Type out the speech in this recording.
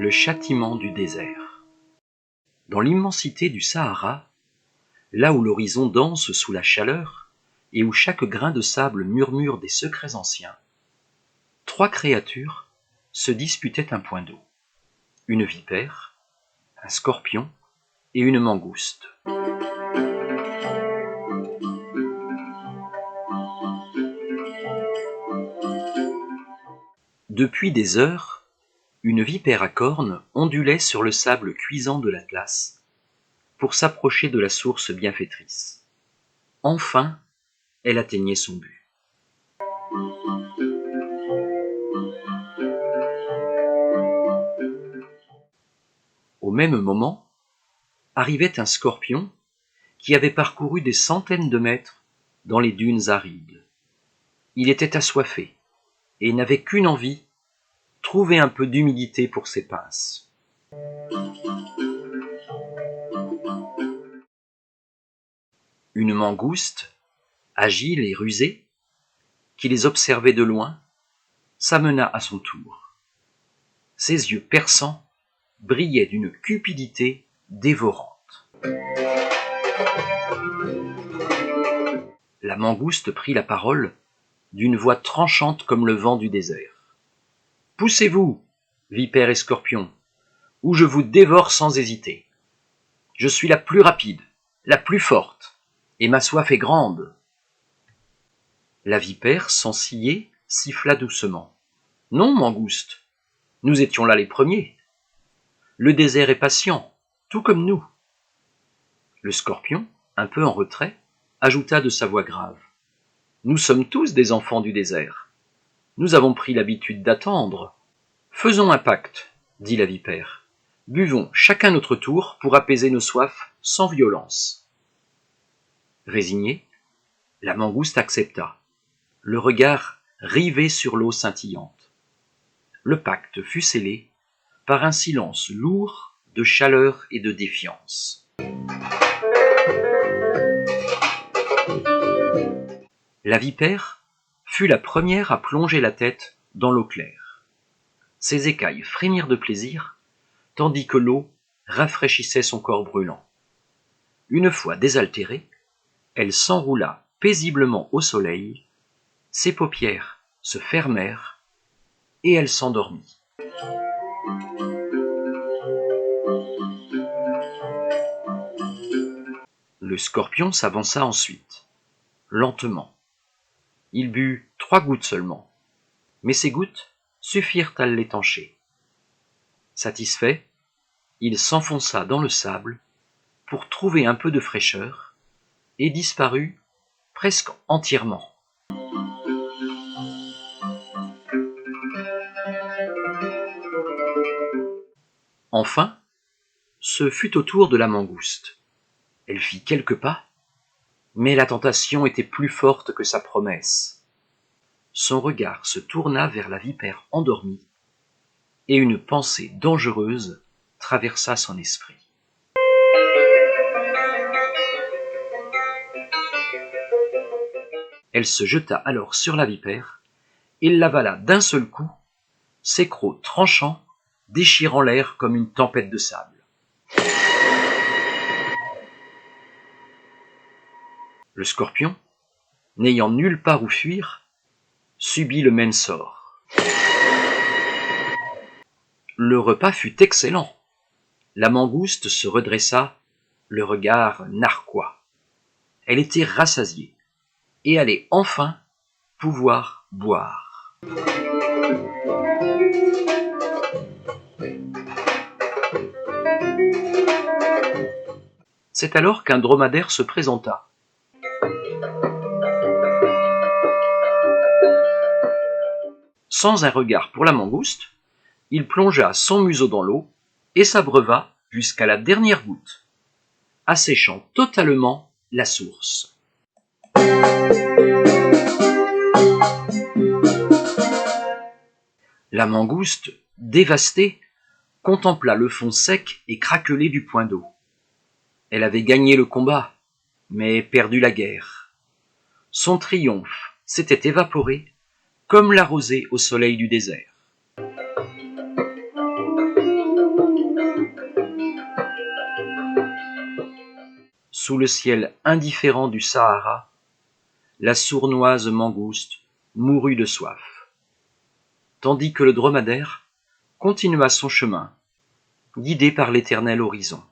Le châtiment du désert. Dans l'immensité du Sahara, là où l'horizon danse sous la chaleur et où chaque grain de sable murmure des secrets anciens, 3 créatures se disputaient un point d'eau. Une vipère, un scorpion et une mangouste. Depuis des heures, une vipère à cornes ondulait sur le sable cuisant de l'Atlas pour s'approcher de la source bienfaitrice. Enfin, elle atteignait son but. Au même moment, arrivait un scorpion qui avait parcouru des centaines de mètres dans les dunes arides. Il était assoiffé et n'avait qu'une envie, trouver un peu d'humidité pour ses pinces. Une mangouste, agile et rusée, qui les observait de loin, s'amena à son tour. Ses yeux perçants brillaient d'une cupidité dévorante. La mangouste prit la parole d'une voix tranchante comme le vent du désert. « Poussez-vous, vipère et scorpion, ou je vous dévore sans hésiter. Je suis la plus rapide, la plus forte, et ma soif est grande. » La vipère, sans ciller, siffla doucement. « Non, mangouste, nous étions là les premiers. Le désert est patient, tout comme nous. » Le scorpion, un peu en retrait, ajouta de sa voix grave. « Nous sommes tous des enfants du désert. Nous avons pris l'habitude d'attendre. Faisons un pacte, dit la vipère. Buvons chacun notre tour pour apaiser nos soifs sans violence. » Résignée, la mangouste accepta, le regard rivé sur l'eau scintillante. Le pacte fut scellé par un silence lourd de chaleur et de défiance. La vipère fut la première à plonger la tête dans l'eau claire. Ses écailles frémirent de plaisir, tandis que l'eau rafraîchissait son corps brûlant. Une fois désaltérée, elle s'enroula paisiblement au soleil, ses paupières se fermèrent et elle s'endormit. Le scorpion s'avança ensuite, lentement. Il but 3 gouttes seulement, mais ces gouttes suffirent à l'étancher. Satisfait, il s'enfonça dans le sable pour trouver un peu de fraîcheur et disparut presque entièrement. Enfin, ce fut au tour de la mangouste. Elle fit quelques pas, mais la tentation était plus forte que sa promesse. Son regard se tourna vers la vipère endormie, et une pensée dangereuse traversa son esprit. Elle se jeta alors sur la vipère et l'avala d'un seul coup, ses crocs tranchants déchirant l'air comme une tempête de sable. Le scorpion, n'ayant nulle part où fuir, subit le même sort. Le repas fut excellent. La mangouste se redressa, le regard narquois. Elle était rassasiée et allait enfin pouvoir boire. C'est alors qu'un dromadaire se présenta. Sans un regard pour la mangouste, il plongea son museau dans l'eau et s'abreuva jusqu'à la dernière goutte, asséchant totalement la source. La mangouste, dévastée, contempla le fond sec et craquelé du point d'eau. Elle avait gagné le combat, mais perdu la guerre. Son triomphe s'était évaporé comme la rosée au soleil du désert. sous le ciel indifférent du Sahara, la sournoise mangouste mourut de soif, tandis que le dromadaire continua son chemin, guidé par l'éternel horizon.